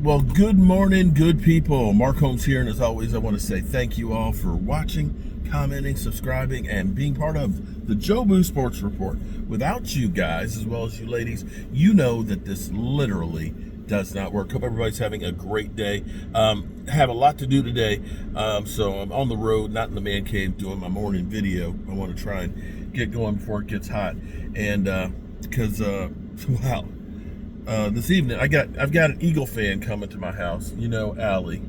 Well, good morning, good people. Mark Holmes here, and as always, I want to say thank you all for watching, commenting, subscribing, and being part of the Jobu Sports Report. Without you guys, as well as you ladies, you know that this literally does not work. Hope everybody's having a great day. Have a lot to do today, so I'm on the road, not in the man cave, doing my morning video. I want to try and get going before it gets hot, and because wow. This evening, I've got an Eagle fan coming to my house. You know, Allie,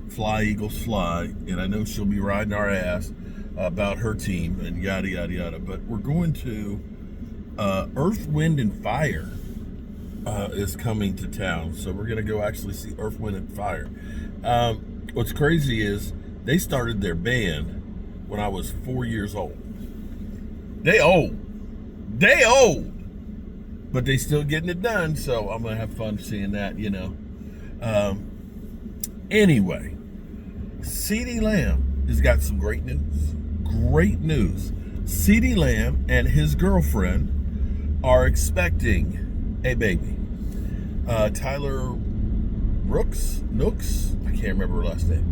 Fly Eagles Fly, and I know she'll be riding our ass about her team and yada yada yada. But we're going to Earth, Wind, and Fire is coming to town, so we're gonna go actually see Earth, Wind, and Fire. What's crazy is they started their band when I was 4 years old. They old. But they still getting it done, so I'm gonna have fun seeing that, you know. Anyway, Ceedee Lamb has got some great news. Great news. Ceedee Lamb and his girlfriend are expecting a baby. Tyler Nooks, I can't remember her last name.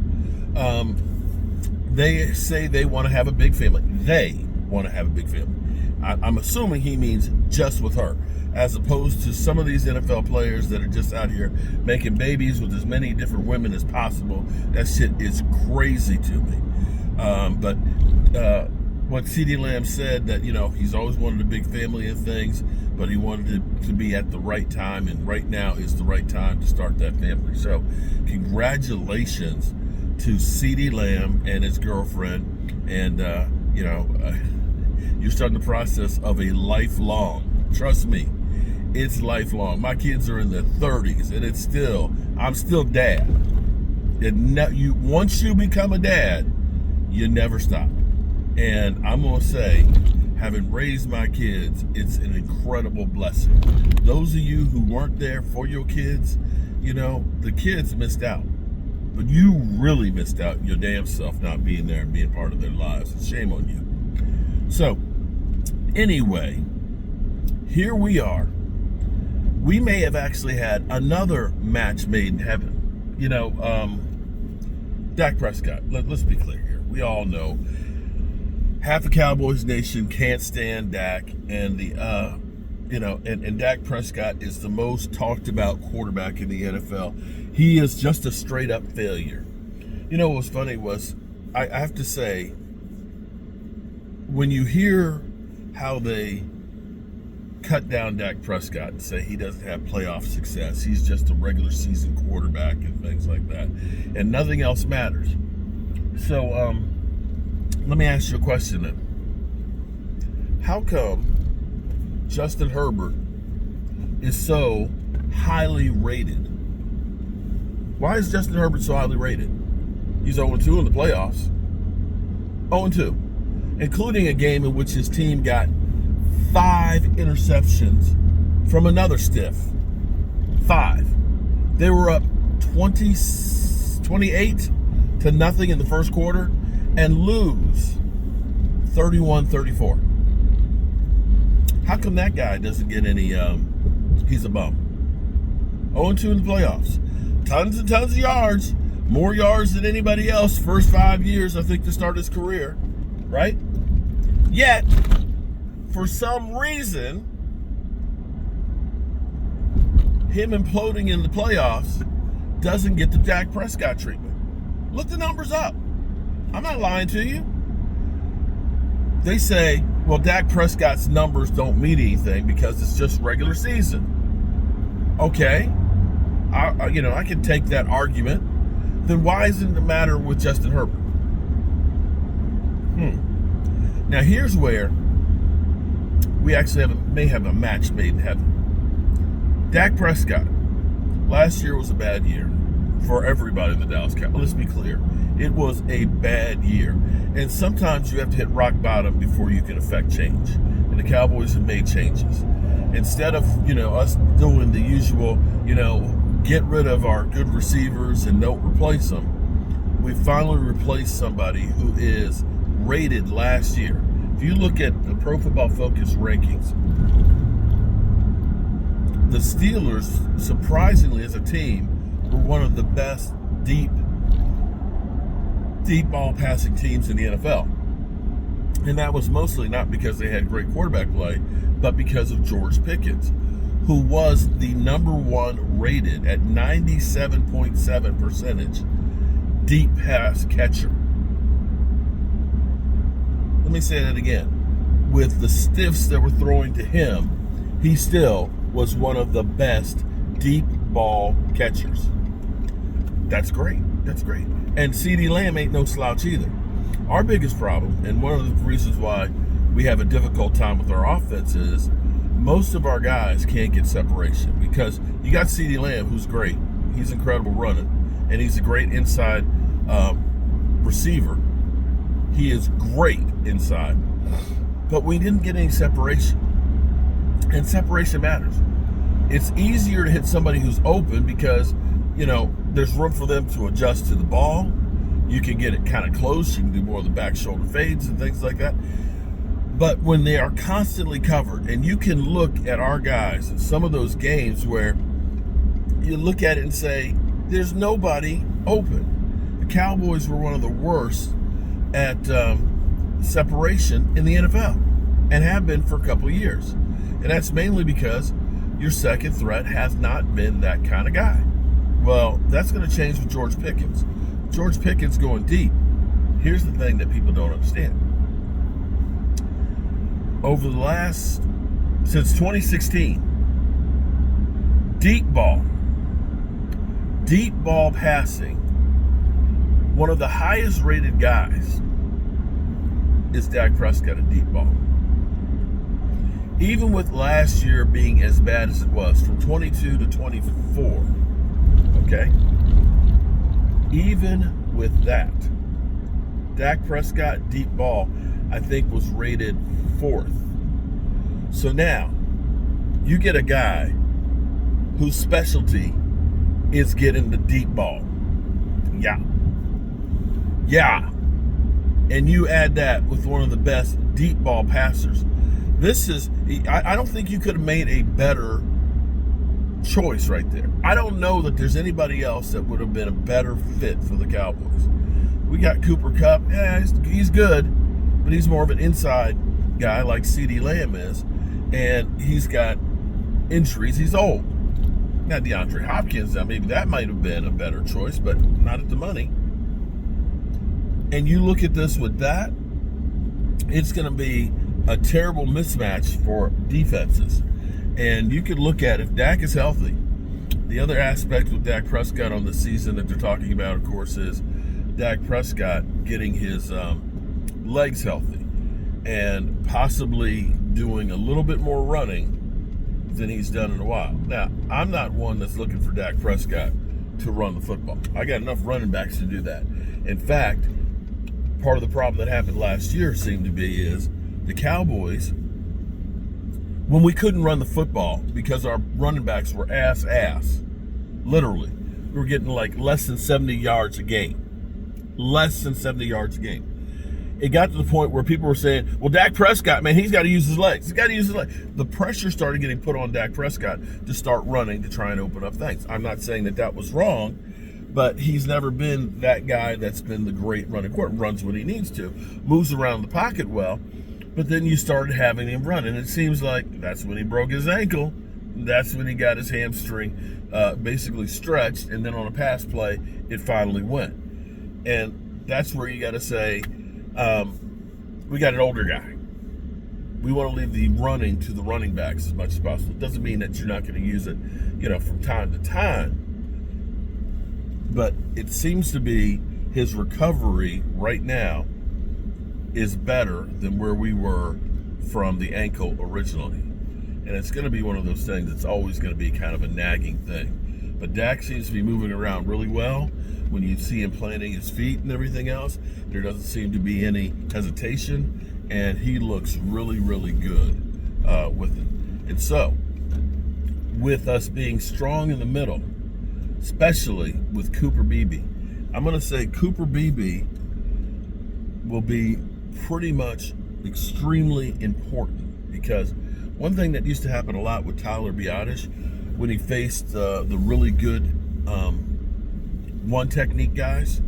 They say they want to have a big family. They want to have a big family. I'm assuming he means just with her, as opposed to some of these NFL players that are just out here making babies with as many different women as possible. That shit is crazy to me. But what Ceedee Lamb said, that, you know, he's always wanted a big family and things, but he wanted it to be at the right time, and right now is the right time to start that family. So congratulations to Ceedee Lamb and his girlfriend, and you know, you're starting the process of a lifelong, trust me, it's lifelong. My kids are in their 30s, and I'm still dad. Once you become a dad, you never stop. And I'm gonna say, having raised my kids, it's an incredible blessing. Those of you who weren't there for your kids, you know, the kids missed out. But you really missed out your damn self not being there and being part of their lives. It's shame on you. So, anyway, here we are. We may have actually had another match made in heaven. You know, Dak Prescott, let's be clear here. We all know half the Cowboys nation can't stand Dak, and and Dak Prescott is the most talked about quarterback in the NFL. He is just a straight up failure. You know what was funny was, I have to say, when you hear how they cut down Dak Prescott and say he doesn't have playoff success, he's just a regular season quarterback and things like that, and nothing else matters. So let me ask you a question then. How come Justin Herbert is so highly rated? Why is Justin Herbert so highly rated? He's 0-2 in the playoffs. 0-2. Including a game in which his team got 5 interceptions from another stiff. 5. They were up 28-0 in the first quarter and lose 31-34. How come that guy doesn't get any, he's a bum. 0-2 in the playoffs. Tons and tons of yards. More yards than anybody else first 5 years, I think, to start his career. Right? Yet, for some reason, him imploding in the playoffs doesn't get the Dak Prescott treatment. Look the numbers up. I'm not lying to you. They say, well, Dak Prescott's numbers don't mean anything because it's just regular season. Okay. I can take that argument. Then why isn't it matter with Justin Herbert? Now here's where we actually may have a match made in heaven. Dak Prescott, last year was a bad year for everybody in the Dallas Cowboys. Let's be clear. It was a bad year. And sometimes you have to hit rock bottom before you can affect change. And the Cowboys have made changes. Instead of, us doing the usual, get rid of our good receivers and don't replace them, we finally replaced somebody who is rated last year. If you look at the Pro Football Focus rankings, the Steelers, surprisingly as a team, were one of the best deep ball passing teams in the NFL. And that was mostly not because they had great quarterback play, but because of George Pickens, who was the number one rated at 97.7 percentage deep pass catcher. Let me say that again. With the stiffs that were throwing to him, he still was one of the best deep ball catchers. That's great. That's great. And Ceedee Lamb ain't no slouch either. Our biggest problem, and one of the reasons why we have a difficult time with our offense, is most of our guys can't get separation, because you got Ceedee Lamb, who's great. He's incredible running, and he's a great inside receiver. He is great inside. But we didn't get any separation. And separation matters. It's easier to hit somebody who's open because, there's room for them to adjust to the ball. You can get it kind of close. You can do more of the back shoulder fades and things like that. But when they are constantly covered, and you can look at our guys in some of those games where you look at it and say, there's nobody open. The Cowboys were one of the worst at separation in the NFL, and have been for a couple of years. And that's mainly because your second threat has not been that kind of guy. Well, that's going to change with George Pickens. George Pickens going deep. Here's the thing that people don't understand. Over the since 2016, deep ball passing, one of the highest rated guys is Dak Prescott at deep ball. Even with last year being as bad as it was, from 22 to 24, okay? Even with that, Dak Prescott deep ball, I think, was rated 4th. So now, you get a guy whose specialty is getting the deep ball. Yeah. And you add that with one of the best deep ball passers. I don't think you could have made a better choice right there. I don't know that there's anybody else that would have been a better fit for the Cowboys. We got Cooper Kupp. Yeah, he's good, but he's more of an inside guy like Ceedee Lamb is, and he's got injuries. He's old. Got DeAndre Hopkins. Now, maybe that might have been a better choice, but not at the money. And you look at this with that, it's going to be a terrible mismatch for defenses. And you could look at, if Dak is healthy, the other aspect with Dak Prescott on the season that they're talking about, of course, is Dak Prescott getting his legs healthy and possibly doing a little bit more running than he's done in a while. Now, I'm not one that's looking for Dak Prescott to run the football. I got enough running backs to do that. In fact, part of the problem that happened last year seemed to be is the Cowboys, when we couldn't run the football because our running backs were ass, literally, we were getting like less than 70 yards a game. Less than 70 yards a game. It got to the point where people were saying, well, Dak Prescott, man, he's got to use his legs. He's got to use his legs. The pressure started getting put on Dak Prescott to start running to try and open up things. I'm not saying that was wrong, but he's never been that guy that's been the great running quarterback. Runs when he needs to, moves around the pocket well, but then you started having him run, and it seems like that's when he broke his ankle. That's when he got his hamstring basically stretched, and then on a pass play, it finally went. And that's where you got to say, we got an older guy. We want to leave the running to the running backs as much as possible. It doesn't mean that you're not going to use it, from time to time. But it seems to be his recovery right now is better than where we were from the ankle originally. And it's going to be one of those things that's always going to be kind of a nagging thing. But Dak seems to be moving around really well. When you see him planting his feet and everything else, there doesn't seem to be any hesitation, and he looks really, really good with it. And so, with us being strong in the middle, especially with Cooper Beebe, I'm going to say Cooper Beebe will be pretty much extremely important, because one thing that used to happen a lot with Tyler Biadasz, when he faced the really good one technique guys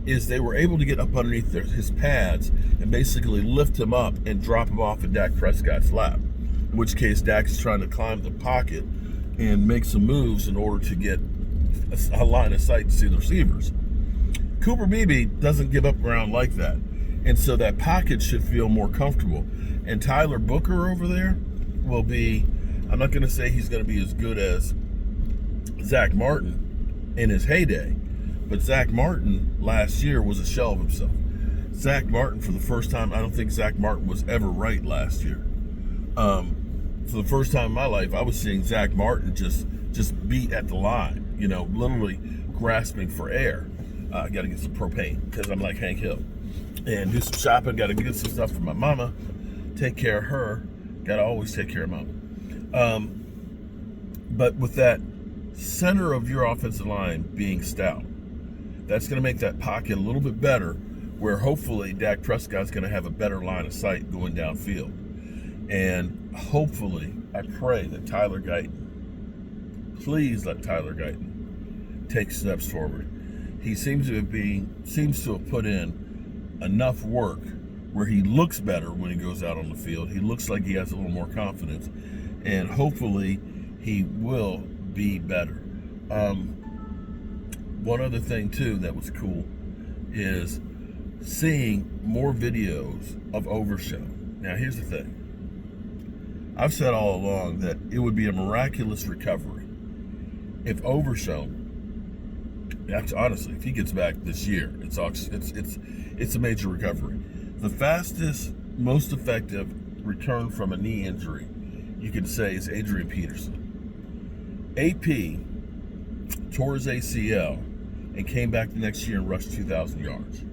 is they were able to get up underneath his pads and basically lift him up and drop him off in Dak Prescott's lap. In which case, Dak is trying to climb the pocket and make some moves in order to get a line of sight to see the receivers. Cooper Beebe doesn't give up ground like that. And so that pocket should feel more comfortable. And Tyler Booker over there will be, I'm not going to say he's going to be as good as Zach Martin in his heyday, but Zach Martin last year was a shell of himself. Zach Martin, for the first time, I don't think Zach Martin was ever right last year. For the first time in my life, I was seeing Zach Martin just beat at the line, literally grasping for air. I got to get some propane because I'm like Hank Hill. And do some shopping, got to get some stuff for my mama, take care of her, got to always take care of mama. But with that center of your offensive line being stout, that's going to make that pocket a little bit better, where hopefully Dak Prescott's going to have a better line of sight going downfield. And hopefully, I pray that Tyler Guyton, please let Tyler Guyton take steps forward. He seems to have put in enough work where he looks better when he goes out on the field. He looks like he has a little more confidence, and hopefully he will be better. One other thing too that was cool is seeing more videos of Overshell. Now here's the thing. I've said all along that it would be a miraculous recovery if Overshell, actually, honestly, if he gets back this year, it's a major recovery. The fastest, most effective return from a knee injury, you could say, is Adrian Peterson. AP tore his ACL and came back the next year and rushed 2,000 yards.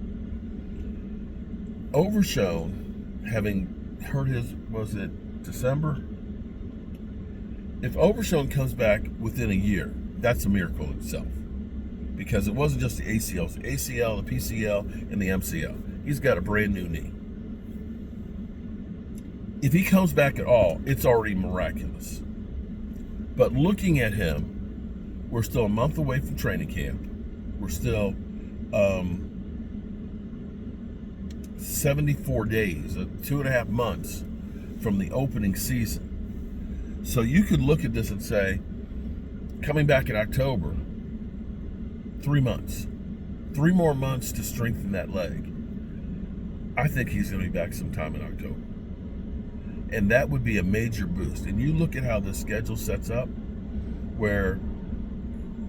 Overshell, having hurt his, was it December? If Overshell comes back within a year, that's a miracle in itself. Because it wasn't just the ACL, it's the ACL, the PCL, and the MCL. He's got a brand new knee. If he comes back at all, it's already miraculous. But looking at him, we're still a month away from training camp. We're still 74 days, 2.5 months from the opening season. So you could look at this and say, coming back in October, 3 months. 3 more months to strengthen that leg. I think he's going to be back sometime in October. And that would be a major boost. And you look at how the schedule sets up, where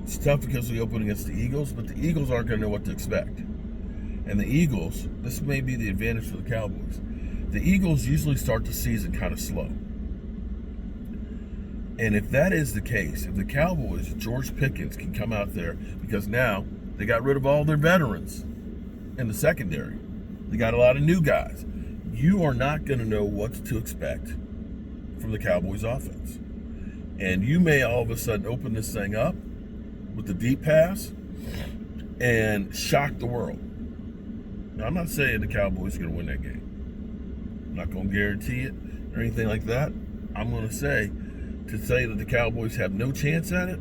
it's tough because we open against the Eagles, but the Eagles aren't going to know what to expect. And the Eagles, this may be the advantage for the Cowboys. The Eagles usually start the season kind of slow. And if that is the case, if the Cowboys, George Pickens, can come out there, because now they got rid of all their veterans in the secondary. They got a lot of new guys. You are not going to know what to expect from the Cowboys offense. And you may all of a sudden open this thing up with the deep pass and shock the world. Now, I'm not saying the Cowboys are going to win that game. I'm not going to guarantee it or anything like that. I'm going to say that the Cowboys have no chance at it,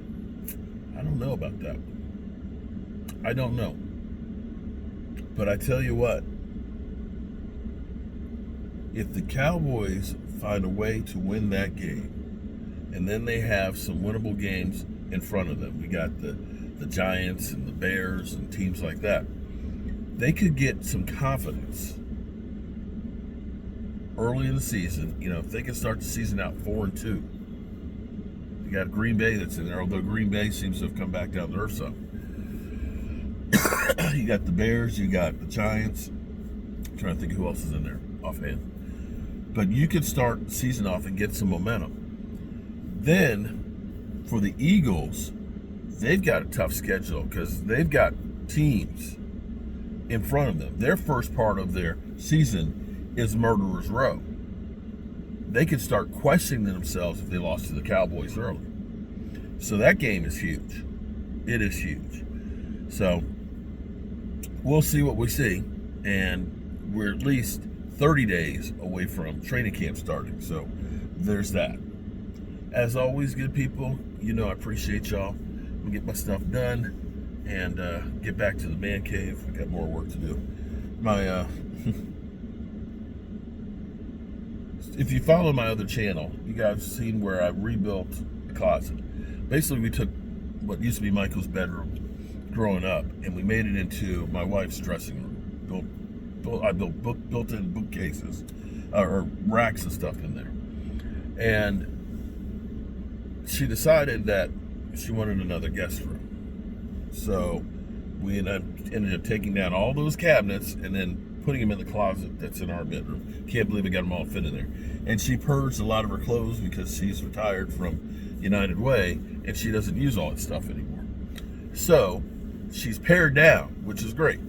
I don't know about that. I don't know. But I tell you what, if the Cowboys find a way to win that game, and then they have some winnable games in front of them, we got the Giants and the Bears and teams like that, they could get some confidence early in the season. If they can start the season out 4-2. You got Green Bay that's in there, although Green Bay seems to have come back down to earth some. You got the Bears, you got the Giants. I'm trying to think of who else is in there offhand. But you could start the season off and get some momentum. Then, for the Eagles, they've got a tough schedule because they've got teams in front of them. Their first part of their season is Murderer's Row. They could start questioning themselves if they lost to the Cowboys early. So that game is huge. It is huge. So we'll see what we see. And we're at least 30 days away from training camp starting. So there's that. As always, good people, I appreciate y'all. I'm going to get my stuff done. and get back to the man cave. I got more work to do. My if you follow my other channel, you guys have seen where I rebuilt the closet. Basically, we took what used to be Michael's bedroom growing up, and we made it into my wife's dressing room. I built built-in bookcases or racks and stuff in there, and she decided that she wanted another guest room. So we ended up taking down all those cabinets and then putting them in the closet that's in our bedroom. Can't believe we got them all fit in there. And she purged a lot of her clothes because she's retired from United Way and she doesn't use all that stuff anymore. So she's pared down, which is great.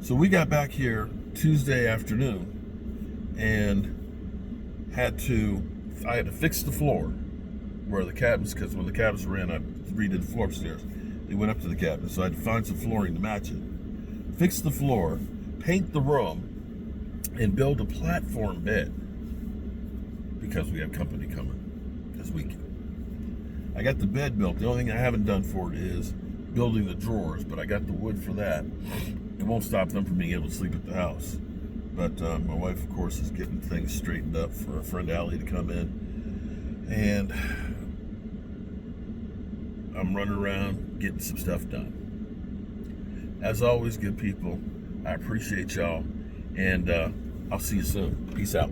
So we got back here Tuesday afternoon and I had to fix the floor where the cabinets, because when the cabinets were in, I redid the floor upstairs. They went up to the cabinet, so I had to find some flooring to match it. Fix the floor, paint the room, and build a platform bed because we have company coming this weekend. I got the bed built. The only thing I haven't done for it is building the drawers, but I got the wood for that. It won't stop them from being able to sleep at the house. But my wife, of course, is getting things straightened up for our friend Allie to come in. And I'm running around getting some stuff done. As always, good people, I appreciate y'all, and I'll see you soon. Peace out.